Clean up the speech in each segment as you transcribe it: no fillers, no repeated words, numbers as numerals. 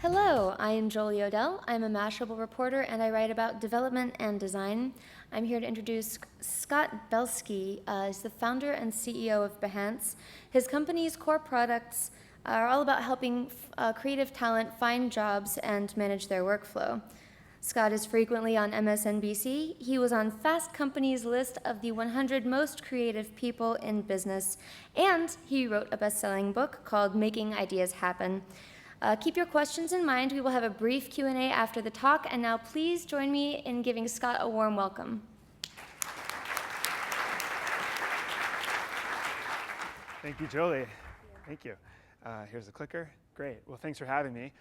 Hello, I am Jolie Odell. I'm a Mashable reporter and I write about development and design. I'm here to introduce Scott Belsky. He's the founder and CEO of Behance. His company's core products are all about helping creative talent find jobs and manage their workflow. Scott is frequently on MSNBC. He was on Fast Company's list of the 100 most creative people in business, and he wrote a best-selling book called Making Ideas Happen. Keep your questions in mind. We will have a brief Q&A after the talk, and now please join me in giving Scott a warm welcome. Thank you, Jolie. Thank you. Here's the clicker. Great. Well, thanks for having me.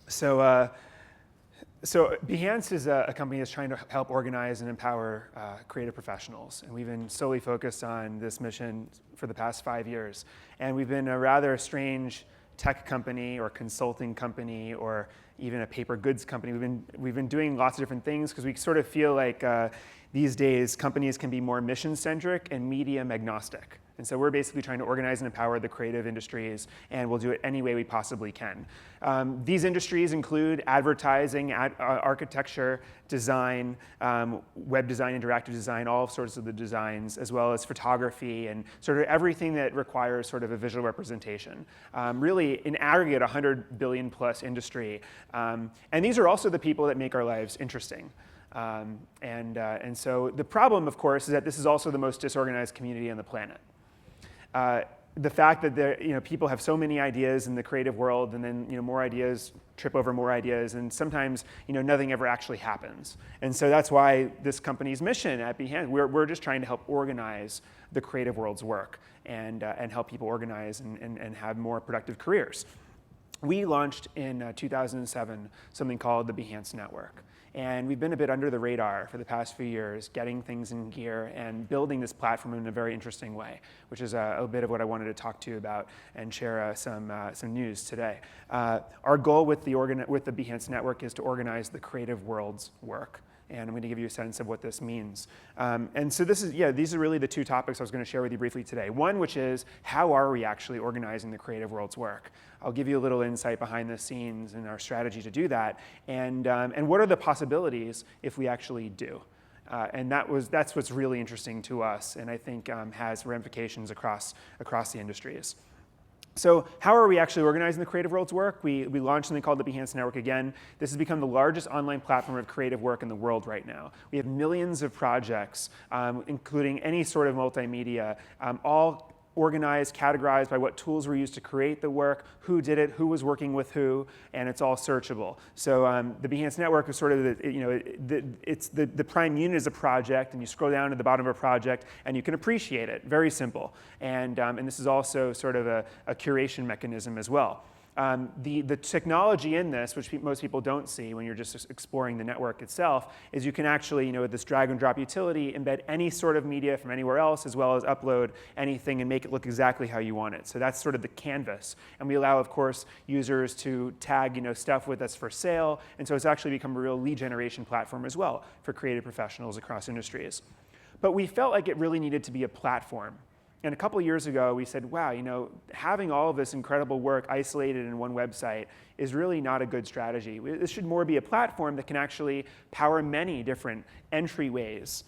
So Behance is a company that's trying to help organize and empower creative professionals. And we've been solely focused on this mission for the past 5 years. And we've been a rather strange tech company or consulting company or even a paper goods company. We've been doing lots of different things because we sort of feel like these days companies can be more mission-centric and medium agnostic. And so we're basically trying to organize and empower the creative industries, and we'll do it any way we possibly can. These industries include advertising, architecture, design, web design, interactive design, all sorts of the designs, as well as photography and sort of everything that requires sort of a visual representation. Really, in aggregate, 100 billion plus industry. And these are also the people that make our lives interesting. And so the problem, of course, is that this is also the most disorganized community on the planet. The fact that people have so many ideas in the creative world, and then more ideas trip over more ideas, and sometimes nothing ever actually happens. And so that's why this company's mission at Behance, we're just trying to help organize the creative world's work and help people organize and have more productive careers. We launched in 2007 something called the Behance Network. And we've been a bit under the radar for the past few years, getting things in gear and building this platform in a very interesting way, which is a bit of what I wanted to talk to you about and share some news today. Our goal with the Behance Network is to organize the creative world's work. And I'm going to give you a sense of what this means. And so these are really the two topics I was going to share with you briefly today. One, which is, how are we actually organizing the creative world's work? I'll give you a little insight behind the scenes in our strategy to do that. And what are the possibilities if we actually do? And that's what's really interesting to us, and I think has ramifications across the industries. So how are we actually organizing the creative world's work? We launched something called the Behance Network again. This has become the largest online platform of creative work in the world right now. We have millions of projects, including any sort of multimedia, all organized, categorized by what tools were used to create the work, who did it, who was working with who, and it's all searchable. So the Behance Network is sort of the prime unit is a project, and you scroll down to the bottom of a project, and you can appreciate it. Very simple. And this is also sort of a curation mechanism as well. The technology in this, which most people don't see when you're just exploring the network itself, is you can actually, with this drag and drop utility, embed any sort of media from anywhere else, as well as upload anything and make it look exactly how you want it. So that's sort of the canvas. And we allow, of course, users to tag stuff with us for sale. And so it's actually become a real lead generation platform as well for creative professionals across industries. But we felt like it really needed to be a platform. And a couple years ago, we said, wow, having all of this incredible work isolated in one website is really not a good strategy. This should more be a platform that can actually power many different entryways,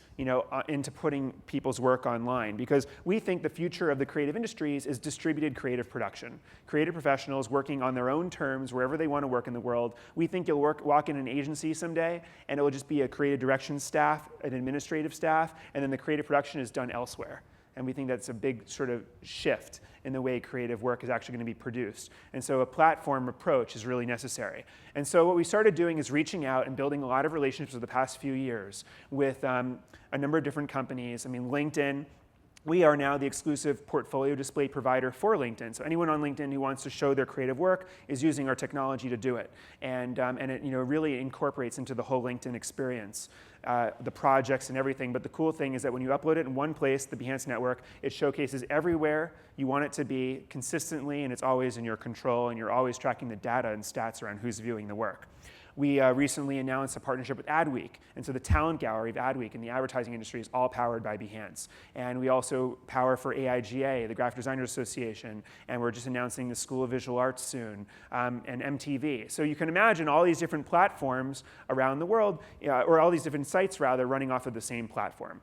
into putting people's work online. Because we think the future of the creative industries is distributed creative production. Creative professionals working on their own terms wherever they want to work in the world. We think you'll walk in an agency someday, and it will just be a creative direction staff, an administrative staff, and then the creative production is done elsewhere. And we think that's a big sort of shift in the way creative work is actually going to be produced. And so a platform approach is really necessary. And so what we started doing is reaching out and building a lot of relationships over the past few years with a number of different companies. LinkedIn. We are now the exclusive portfolio display provider for LinkedIn. So anyone on LinkedIn who wants to show their creative work is using our technology to do it. And it really incorporates into the whole LinkedIn experience, the projects and everything. But the cool thing is that when you upload it in one place, the Behance Network, it showcases everywhere you want it to be consistently, and it's always in your control, and you're always tracking the data and stats around who's viewing the work. we recently announced a partnership with Adweek. And so the talent gallery of Adweek in the advertising industry is all powered by Behance. And we also power for AIGA, the Graphic Designers Association, and we're just announcing the School of Visual Arts soon, and MTV. So you can imagine all these different platforms around the world, or all these different sites rather, running off of the same platform.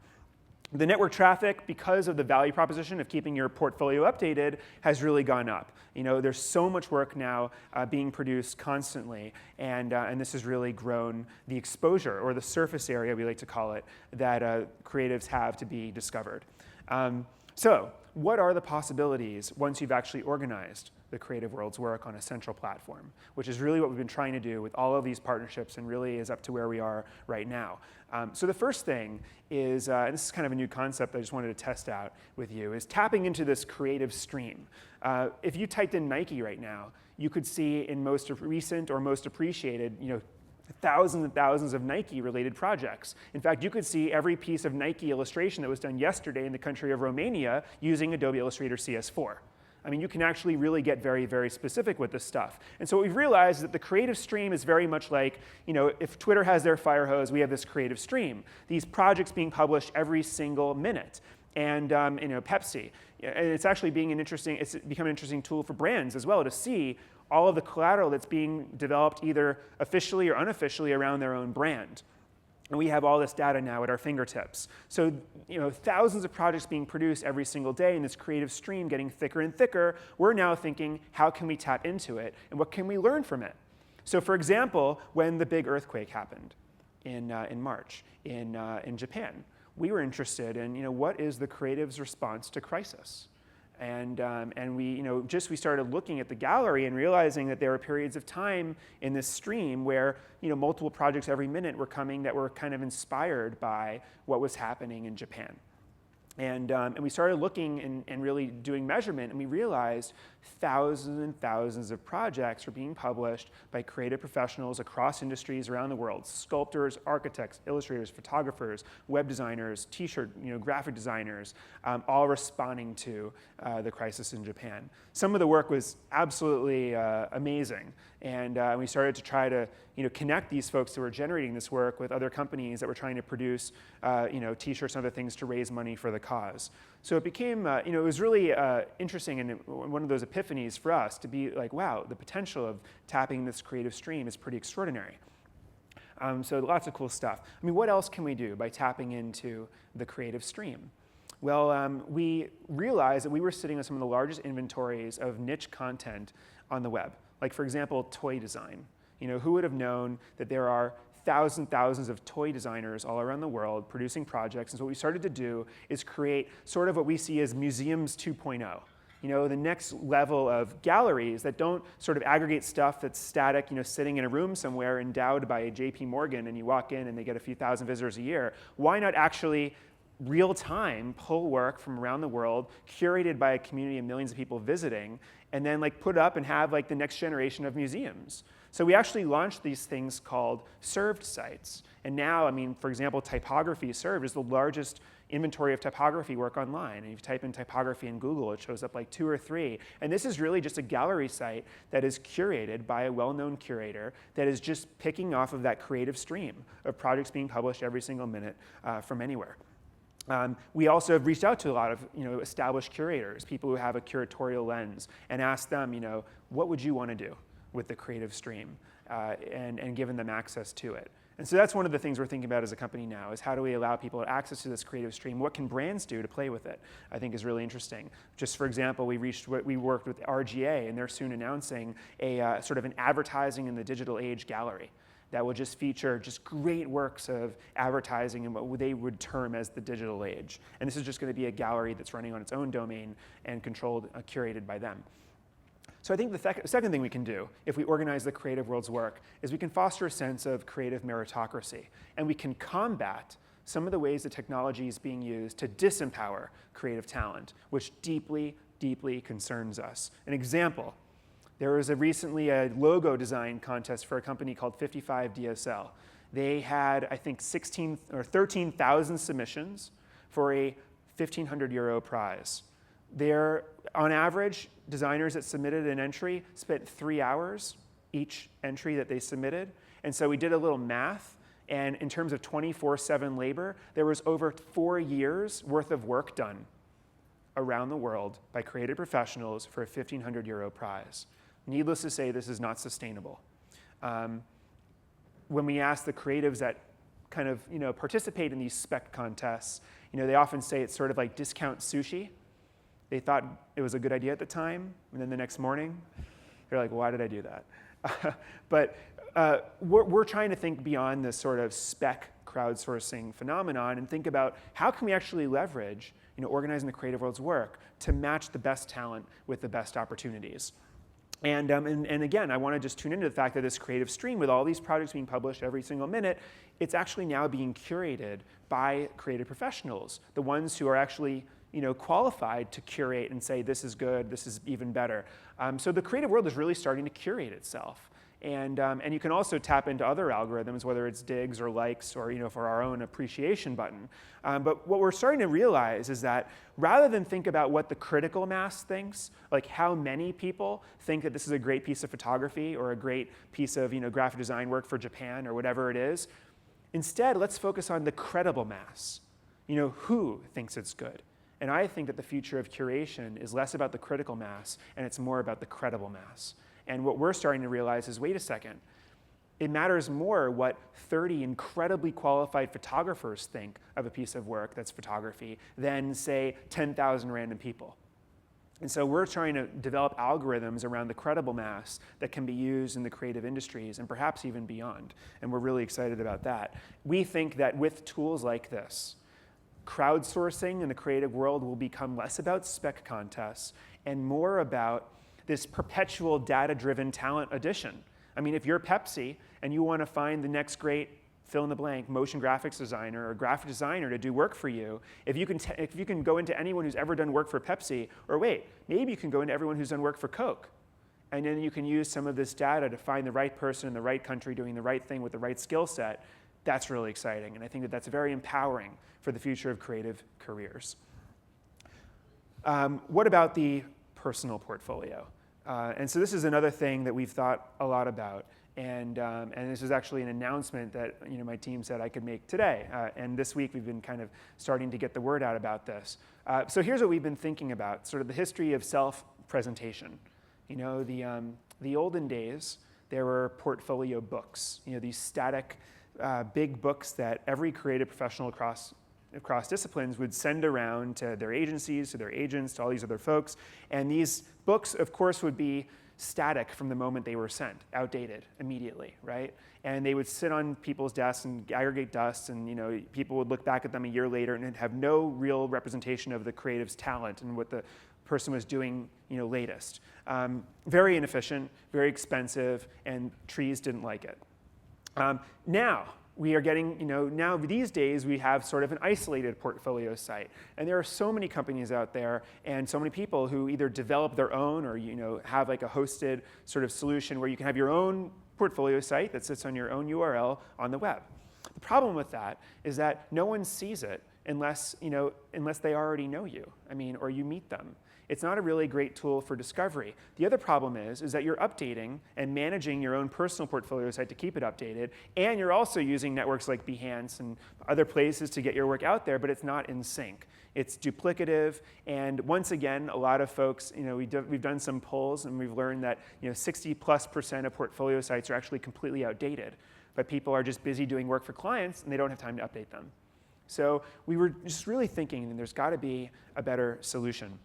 The network traffic, because of the value proposition of keeping your portfolio updated, has really gone up. There's so much work now being produced constantly, and this has really grown the exposure, or the surface area, we like to call it, that creatives have to be discovered. So what are the possibilities once you've actually organized the creative world's work on a central platform, which is really what we've been trying to do with all of these partnerships and really is up to where we are right now. So the first thing is, and this is kind of a new concept I just wanted to test out with you, is tapping into this creative stream. If you typed in Nike right now, you could see in most recent or most appreciated, thousands and thousands of Nike-related projects. In fact, you could see every piece of Nike illustration that was done yesterday in the country of Romania using Adobe Illustrator CS4. I mean, you can actually really get very, very specific with this stuff. And so what we've realized is that the creative stream is very much like, if Twitter has their fire hose, we have this creative stream. These projects being published every single minute. And Pepsi. And it's actually become an interesting tool for brands as well to see all of the collateral that's being developed either officially or unofficially around their own brand. And we have all this data now at our fingertips. So, thousands of projects being produced every single day, and this creative stream getting thicker and thicker. We're now thinking, how can we tap into it, and what can we learn from it? So, for example, when the big earthquake happened in March in Japan, we were interested in, what is the creative's response to crisis? And we started looking at the gallery and realizing that there were periods of time in this stream where multiple projects every minute were coming that were kind of inspired by what was happening in Japan. And we started looking and really doing measurement, and we realized thousands and thousands of projects were being published by creative professionals across industries around the world: sculptors, architects, illustrators, photographers, web designers, t-shirt, graphic designers, all responding to the crisis in Japan. Some of the work was absolutely amazing, and we started to try to connect these folks who were generating this work with other companies that were trying to produce t-shirts and other things to raise money for the cause. So it became, it was really interesting, and one of those epiphanies for us to be like, wow, the potential of tapping this creative stream is pretty extraordinary. So lots of cool stuff. I mean, what else can we do by tapping into the creative stream? Well, we realized that we were sitting on some of the largest inventories of niche content on the web. Like, for example, toy design. Who would have known that there are thousands of toy designers all around the world producing projects? And so what we started to do is create sort of what we see as museums 2.0. The next level of galleries that don't sort of aggregate stuff that's static, sitting in a room somewhere endowed by JP Morgan, and you walk in and they get a few thousand visitors a year. Why not actually real time pull work from around the world, curated by a community of millions of people visiting, and then put up and have the next generation of museums? So we actually launched these things called served sites. And now, for example, Typography Served is the largest inventory of typography work online. And if you type in typography in Google, it shows up 2 or 3. And this is really just a gallery site that is curated by a well-known curator that is just picking off of that creative stream of projects being published every single minute from anywhere. We also have reached out to a lot of established curators, people who have a curatorial lens, and asked them, what would you want to do with the creative stream, and given them access to it. And so that's one of the things we're thinking about as a company now, is how do we allow people access to this creative stream? What can brands do to play with it? I think is really interesting. Just for example, we worked with RGA, and they're soon announcing a sort of an advertising in the digital age gallery that will just feature just great works of advertising in what they would term as the digital age. And this is just going to be a gallery that's running on its own domain and controlled, curated by them. So I think the second thing we can do, if we organize the creative world's work, is we can foster a sense of creative meritocracy. And we can combat some of the ways that technology is being used to disempower creative talent, which deeply, deeply concerns us. An example: there was recently a logo design contest for a company called 55DSL. They had, I think, 16 or 13,000 submissions for a €1,500 prize. On average, designers that submitted an entry spent 3 hours each entry that they submitted. And so we did a little math, and in terms of 24/7 labor, there was over 4 years worth of work done around the world by creative professionals for a 1,500 euro prize. Needless to say, this is not sustainable. When we ask the creatives that kind of participate in these spec contests, they often say it's sort of like discount sushi. They thought it was a good idea at the time, and then the next morning, they're like, why did I do that? But we're trying to think beyond this sort of spec crowdsourcing phenomenon and think about how can we actually leverage organizing the creative world's work to match the best talent with the best opportunities. And again, I want to just tune into the fact that this creative stream with all these projects being published every single minute, it's actually now being curated by creative professionals, the ones who are actually qualified to curate and say, this is good, this is even better. So the creative world is really starting to curate itself. And you can also tap into other algorithms, whether it's digs or likes or for our own appreciation button. But what we're starting to realize is that rather than think about what the critical mass thinks, like how many people think that this is a great piece of photography or a great piece of graphic design work for Japan or whatever it is, instead let's focus on the credible mass. Who thinks it's good? And I think that the future of curation is less about the critical mass and it's more about the credible mass. And what we're starting to realize is, wait a second, it matters more what 30 incredibly qualified photographers think of a piece of work that's photography than, say, 10,000 random people. And so we're trying to develop algorithms around the credible mass that can be used in the creative industries and perhaps even beyond. And we're really excited about that. We think that with tools like this, crowdsourcing in the creative world will become less about spec contests and more about this perpetual data-driven talent addition. I mean, if you're Pepsi and you want to find the next great fill-in-the-blank motion graphics designer or graphic designer to do work for you, if you can go into anyone who's ever done work for Pepsi, or wait, maybe you can go into everyone who's done work for Coke, and then you can use some of this data to find the right person in the right country doing the right thing with the right skill set. That's really exciting, and I think that that's very empowering for the future of creative careers. What about the personal portfolio? And so this is another thing that we've thought a lot about. And this is actually an announcement that my team said I could make today. And this week we've been kind of starting to get the word out about this. So here's what we've been thinking about, sort of the history of self-presentation. The olden days, there were portfolio books, these static big books that every creative professional across disciplines would send around to their agencies, to their agents, to all these other folks. And these books, of course, would be static from the moment they were sent, outdated immediately, right? And they would sit on people's desks and aggregate dust, and people would look back at them a year later and have no real representation of the creative's talent and what the person was doing latest. Very inefficient, very expensive, and trees didn't like it. Now, we are getting, now these days we have sort of an isolated portfolio site. And there are so many companies out there and so many people who either develop their own or have like a hosted sort of solution where you can have your own portfolio site that sits on your own URL on the web. The problem with that is that no one sees it unless they already know you, or you meet them. It's not a really great tool for discovery. The other problem is that you're updating and managing your own personal portfolio site to keep it updated, and you're also using networks like Behance and other places to get your work out there, but it's not in sync. It's duplicative, and once again, a lot of folks, we've done some polls and we've learned that 60+% of portfolio sites are actually completely outdated, but people are just busy doing work for clients and they don't have time to update them. So we were just really thinking there's got to be a better solution.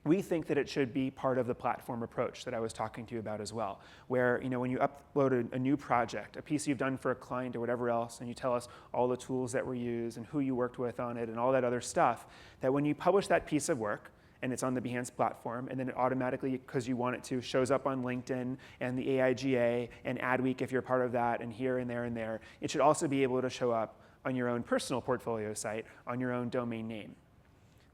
We think that it should be part of the platform approach that I was talking to you about as well, where when you upload a new project, a piece you've done for a client or whatever else, and you tell us all the tools that were used and who you worked with on it and all that other stuff, that when you publish that piece of work, and it's on the Behance platform, and then it automatically, because you want it to, shows up on LinkedIn and the AIGA and Adweek if you're part of that, and here and there and there. It should also be able to show up on your own personal portfolio site on your own domain name.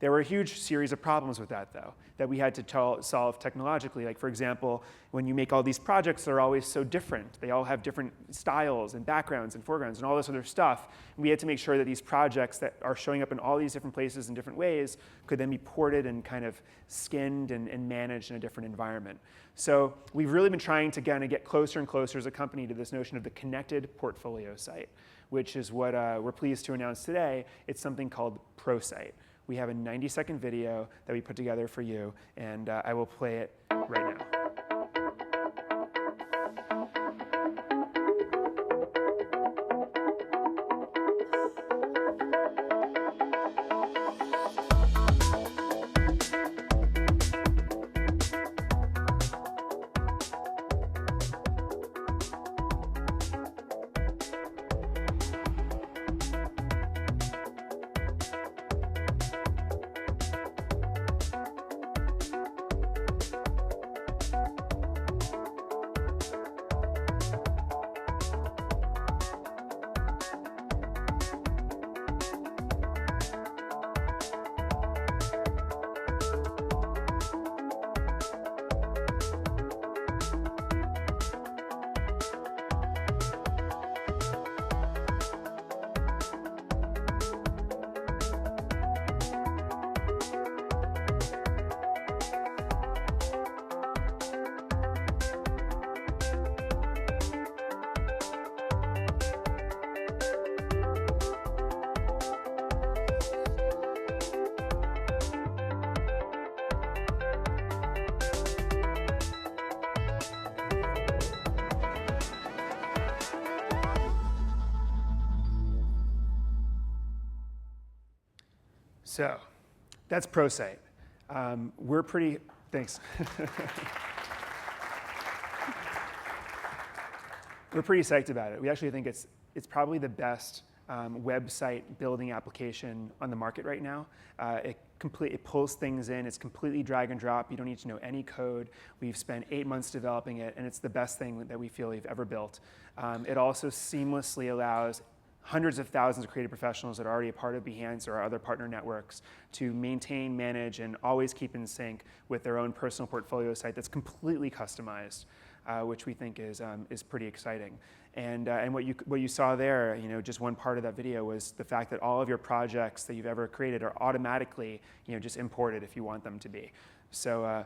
There were a huge series of problems with that, though, that we had to solve technologically. Like, for example, when you make all these projects, they're always so different. They all have different styles and backgrounds and foregrounds and all this other stuff. And we had to make sure that these projects that are showing up in all these different places in different ways could then be ported and kind of skinned and managed in a different environment. So we've really been trying to kind of get closer and closer as a company to this notion of the connected portfolio site, which is what we're pleased to announce today. It's something called Prosite. We have a 90-second video that we put together for you, and I will play it right now. So that's Prosite. We're pretty, thanks. We're pretty psyched about it. We actually think it's probably the best website building application on the market right now. It pulls things in. It's completely drag and drop. You don't need to know any code. We've spent 8 months developing it, and it's the best thing that we feel we've ever built. It also seamlessly allows hundreds of thousands of creative professionals that are already a part of Behance or our other partner networks to maintain, manage, and always keep in sync with their own personal portfolio site that's completely customized, which we think is pretty exciting. And what you saw there, just one part of that video was the fact that all of your projects that you've ever created are automatically, just imported if you want them to be. So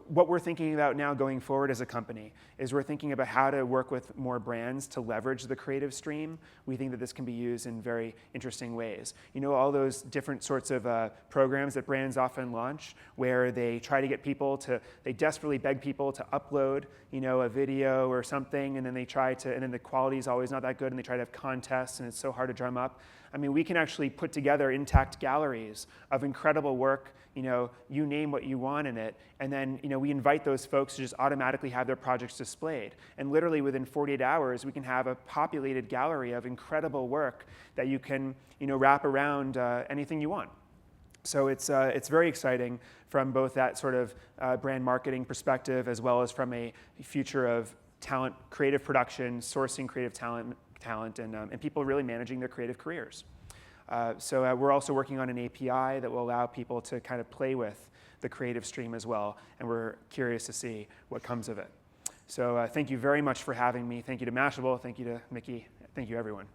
what we're thinking about now going forward as a company is we're thinking about how to work with more brands to leverage the creative stream. We think that this can be used in very interesting ways. All those different sorts of programs that brands often launch where they try to get people they desperately beg people to upload, a video or something, and then and then the quality is always not that good, and they try to have contests, and it's so hard to drum up. I mean, we can actually put together intact galleries of incredible work, you name what you want in it, and then, we invite those folks to just automatically have their projects displayed. And literally within 48 hours, we can have a populated gallery of incredible work that you can, wrap around anything you want. So it's very exciting from both that sort of brand marketing perspective as well as from a future of talent, creative production, sourcing creative talent and people really managing their creative careers. So we're also working on an API that will allow people to kind of play with the creative stream as well, and we're curious to see what comes of it. So thank you very much for having me. Thank you to Mashable. Thank you to Mickey. Thank you, everyone.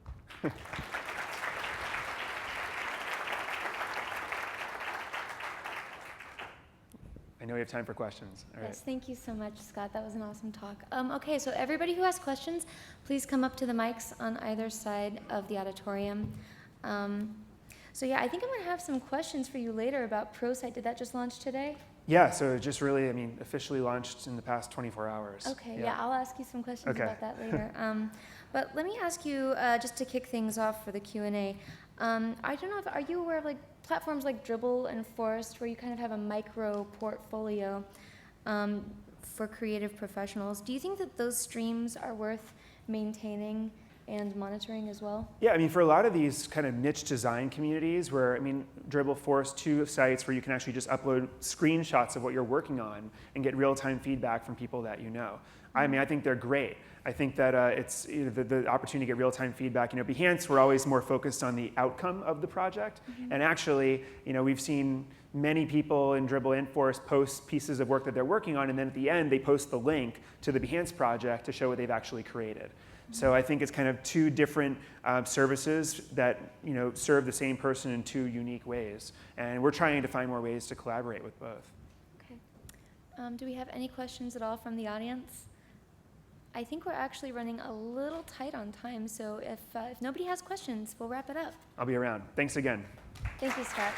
I know we have time for questions. All right. Yes, thank you so much, Scott. That was an awesome talk. Okay, so everybody who has questions, please come up to the mics on either side of the auditorium. So yeah, I think I'm going to have some questions for you later about Prosite. Did that just launch today? Yeah, so it just really, officially launched in the past 24 hours. Okay, yeah, I'll ask you some questions about that later. But let me ask you, just to kick things off for the Q&A, I don't know, are you aware of platforms like Dribble and Forest where you kind of have a micro portfolio for creative professionals? Do you think that those streams are worth maintaining and monitoring as well? Yeah, I mean, for a lot of these kind of niche design communities where, I mean, Dribbble forced 2 sites where you can actually just upload screenshots of what you're working on and get real-time feedback from people that you know. I mean, I think they're great. I think that it's the opportunity to get real-time feedback. You know, Behance, we're always more focused on the outcome of the project. And actually, you know, we've seen many people in Dribbble and Force post pieces of work that they're working on, and then at the end, they post the link to the Behance project to show what they've actually created. So I think it's kind of 2 different services that, you know, serve the same person in 2 unique ways. And we're trying to find more ways to collaborate with both. Okay. Do we have any questions at all from the audience? I think we're actually running a little tight on time, so if nobody has questions, we'll wrap it up. I'll be around. Thanks again. Thank you, Scott.